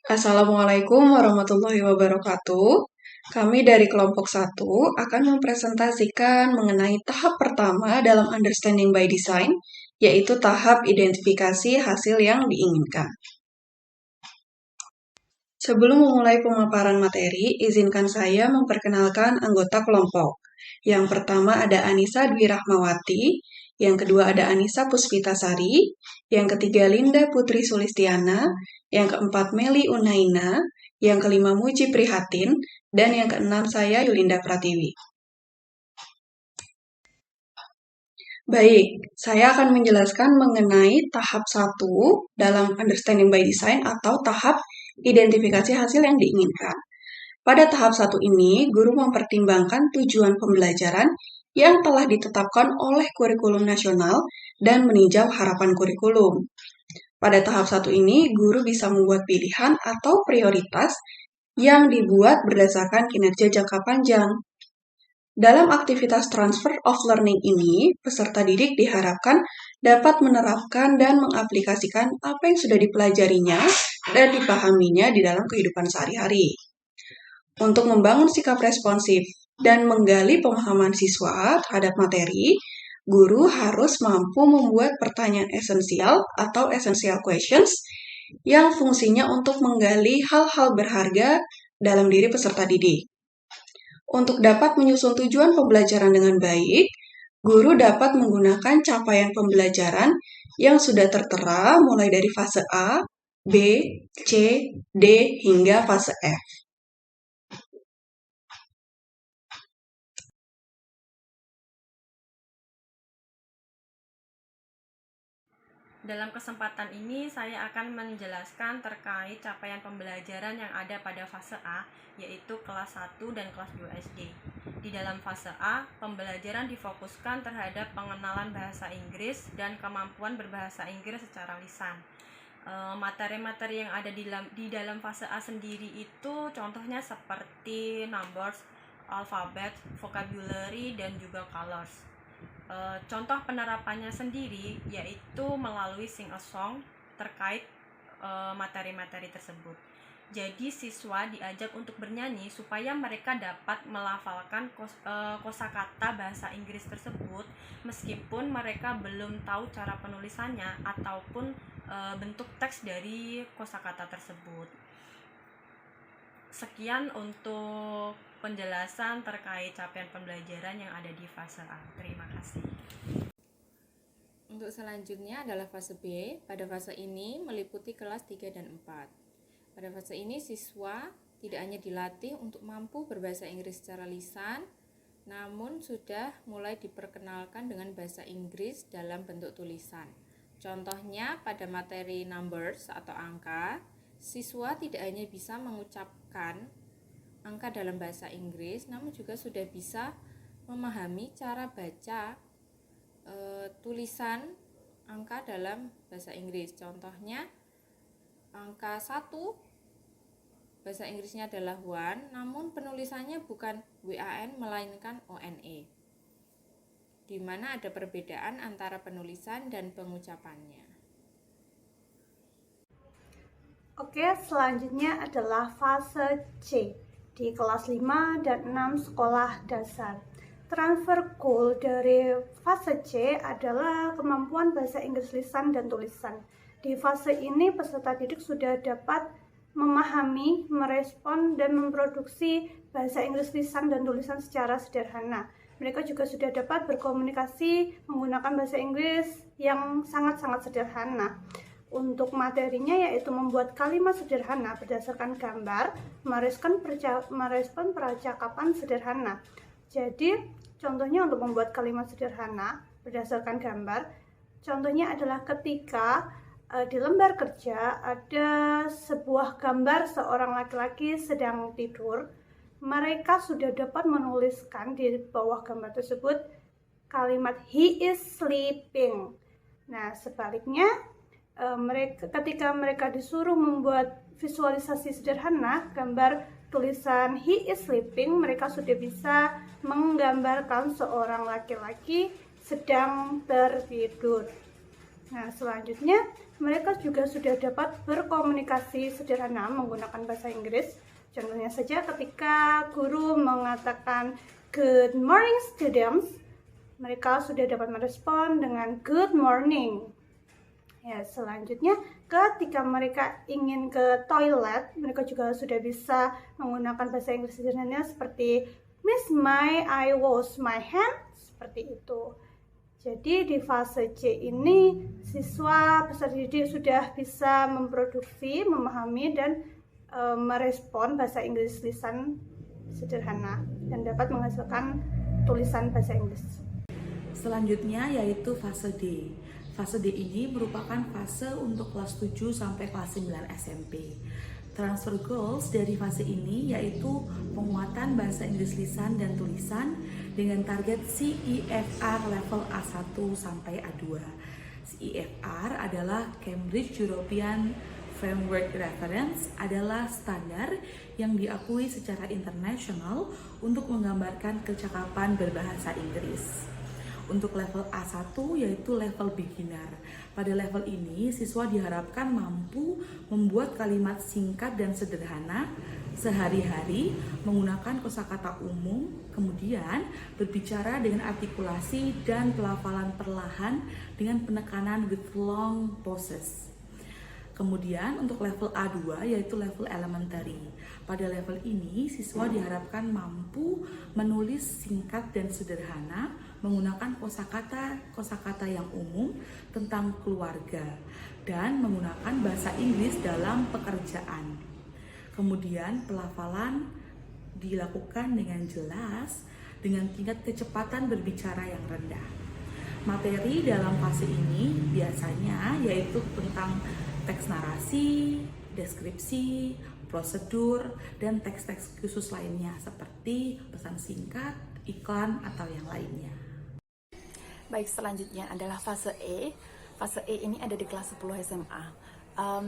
Assalamualaikum warahmatullahi wabarakatuh. Kami dari kelompok 1 akan mempresentasikan mengenai tahap pertama dalam Understanding by Design, yaitu tahap identifikasi hasil yang diinginkan. Sebelum memulai pemaparan materi, izinkan saya memperkenalkan anggota kelompok. Yang pertama ada Anissa Dwi Rahmawati, yang kedua ada Anissa Puspitasari, yang ketiga Linda Putri Sulistiana, yang keempat Meli Unaina, yang kelima Muji Prihatin, dan yang keenam saya Yulinda Pratiwi. Baik, saya akan menjelaskan mengenai tahap 1 dalam Understanding by Design atau tahap identifikasi hasil yang diinginkan. Pada tahap 1 ini, guru mempertimbangkan tujuan pembelajaran yang telah ditetapkan oleh kurikulum nasional dan meninjau harapan kurikulum. Pada tahap 1 ini, guru bisa membuat pilihan atau prioritas yang dibuat berdasarkan kinerja jangka panjang. Dalam aktivitas transfer of learning ini, peserta didik diharapkan dapat menerapkan dan mengaplikasikan apa yang sudah dipelajarinya dan dipahaminya di dalam kehidupan sehari-hari. Untuk membangun sikap responsif dan menggali pemahaman siswa terhadap materi, guru harus mampu membuat pertanyaan esensial atau essential questions yang fungsinya untuk menggali hal-hal berharga dalam diri peserta didik. Untuk dapat menyusun tujuan pembelajaran dengan baik, guru dapat menggunakan capaian pembelajaran yang sudah tertera mulai dari fase A, B, C, D, hingga fase F. Dalam kesempatan ini saya akan menjelaskan terkait capaian pembelajaran yang ada pada fase A, yaitu kelas 1 dan kelas 2 SD. Di dalam fase A, pembelajaran difokuskan terhadap pengenalan bahasa Inggris dan kemampuan berbahasa Inggris secara lisan. Materi-materi yang ada di dalam fase A sendiri itu contohnya seperti numbers, alfabet, vocabulary, dan juga colors. Contoh penerapannya sendiri yaitu melalui sing a song terkait materi-materi tersebut. Jadi siswa diajak untuk bernyanyi supaya mereka dapat melafalkan kosakata bahasa Inggris tersebut meskipun mereka belum tahu cara penulisannya ataupun bentuk teks dari kosakata tersebut. Sekian untuk penjelasan terkait capaian pembelajaran yang ada di fase A. Terima kasih. Untuk selanjutnya adalah fase B. Pada fase ini meliputi kelas 3 dan 4. Pada fase ini siswa tidak hanya dilatih untuk mampu berbahasa Inggris secara lisan, namun sudah mulai diperkenalkan dengan bahasa Inggris dalam bentuk tulisan. Contohnya pada materi numbers atau angka, siswa tidak hanya bisa mengucapkan angka dalam bahasa Inggris, namun juga sudah bisa memahami cara baca tulisan angka dalam bahasa Inggris. Contohnya angka 1 bahasa Inggrisnya adalah one, namun penulisannya bukan WAN melainkan ONE, di mana ada perbedaan antara penulisan dan pengucapannya. Oke, selanjutnya adalah fase C di kelas 5 dan 6 sekolah dasar. Transfer goal dari fase C adalah kemampuan bahasa Inggris lisan dan tulisan. Di fase ini peserta didik sudah dapat memahami, merespon, dan memproduksi bahasa Inggris lisan dan tulisan secara sederhana. Mereka juga sudah dapat berkomunikasi menggunakan bahasa Inggris yang sangat-sangat sederhana. Untuk materinya yaitu membuat kalimat sederhana berdasarkan gambar, merespon percakapan sederhana. Jadi, contohnya untuk membuat kalimat sederhana berdasarkan gambar, contohnya adalah ketika di lembar kerja ada sebuah gambar seorang laki-laki sedang tidur, mereka sudah dapat menuliskan di bawah gambar tersebut kalimat he is sleeping. Nah, sebaliknya, ketika mereka disuruh membuat visualisasi sederhana gambar tulisan he is sleeping, mereka sudah bisa menggambarkan seorang laki-laki sedang tertidur. Nah, selanjutnya mereka juga sudah dapat berkomunikasi sederhana menggunakan bahasa Inggris. Contohnya saja ketika guru mengatakan good morning students, mereka sudah dapat merespon dengan good morning. Ya, selanjutnya ketika mereka ingin ke toilet, mereka juga sudah bisa menggunakan bahasa Inggris sederhana seperti Miss May, I wash my hands, seperti itu. Jadi di fase C ini siswa peserta didik sudah bisa memproduksi, memahami dan merespon bahasa Inggris lisan sederhana dan dapat menghasilkan tulisan bahasa Inggris. Selanjutnya yaitu fase D. Fase D ini merupakan fase untuk kelas 7 sampai kelas 9 SMP. Transfer goals dari fase ini yaitu penguatan bahasa Inggris lisan dan tulisan dengan target CEFR level A1 sampai A2. CEFR adalah Cambridge European Framework Reference, adalah standar yang diakui secara internasional untuk menggambarkan kecakapan berbahasa Inggris. Untuk level A1 yaitu level beginner. Pada level ini siswa diharapkan mampu membuat kalimat singkat dan sederhana sehari-hari menggunakan kosakata umum, kemudian berbicara dengan artikulasi dan pelafalan perlahan dengan penekanan with long pauses. Kemudian untuk level A2 yaitu level elementary. Pada level ini siswa diharapkan mampu menulis singkat dan sederhana menggunakan kosakata yang umum tentang keluarga dan menggunakan bahasa Inggris dalam pekerjaan. Kemudian pelafalan dilakukan dengan jelas dengan tingkat kecepatan berbicara yang rendah. Materi dalam fase ini biasanya yaitu tentang teks narasi, deskripsi, prosedur, dan teks-teks khusus lainnya seperti pesan singkat, iklan, atau yang lainnya. Baik, selanjutnya adalah fase E. Fase E ini ada di kelas 10 SMA.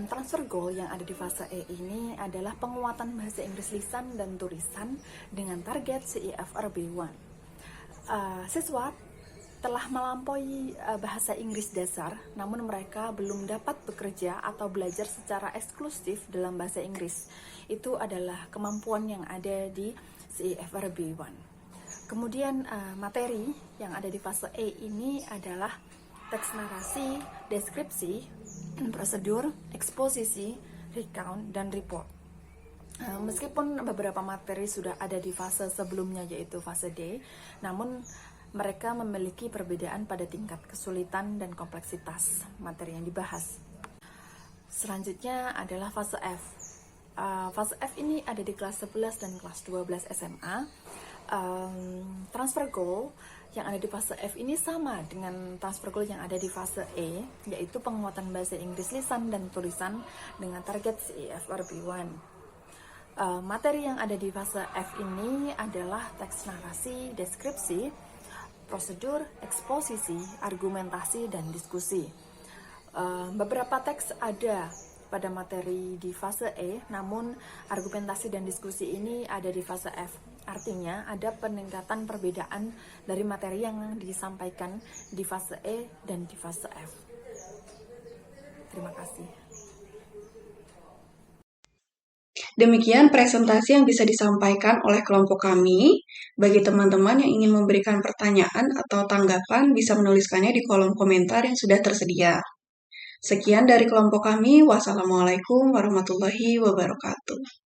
Transfer goal yang ada di fase E ini adalah penguatan bahasa Inggris lisan dan tulisan dengan target CEFR B1. Siswa telah melampaui bahasa Inggris dasar, namun mereka belum dapat bekerja atau belajar secara eksklusif dalam bahasa Inggris. Itu adalah kemampuan yang ada di CEFR B1. Kemudian materi yang ada di fase E ini adalah teks narasi, deskripsi, prosedur, eksposisi, recount, dan report. Meskipun beberapa materi sudah ada di fase sebelumnya yaitu fase D, namun mereka memiliki perbedaan pada tingkat kesulitan dan kompleksitas materi yang dibahas. Selanjutnya adalah fase F. Fase F ini ada di kelas 11 dan kelas 12 SMA. Transfer goal yang ada di fase F ini sama dengan transfer goal yang ada di fase E, yaitu penguatan bahasa Inggris lisan dan tulisan dengan target CEFR B1. Materi yang ada di fase F ini adalah teks narasi, deskripsi, prosedur, eksposisi, argumentasi, dan diskusi. Beberapa teks ada pada materi di fase E, namun argumentasi dan diskusi ini ada di fase F. Artinya ada peningkatan perbedaan dari materi yang disampaikan di fase E dan di fase F. Terima kasih. Demikian presentasi yang bisa disampaikan oleh kelompok kami. Bagi teman-teman yang ingin memberikan pertanyaan atau tanggapan, bisa menuliskannya di kolom komentar yang sudah tersedia. Sekian dari kelompok kami. Wassalamualaikum warahmatullahi wabarakatuh.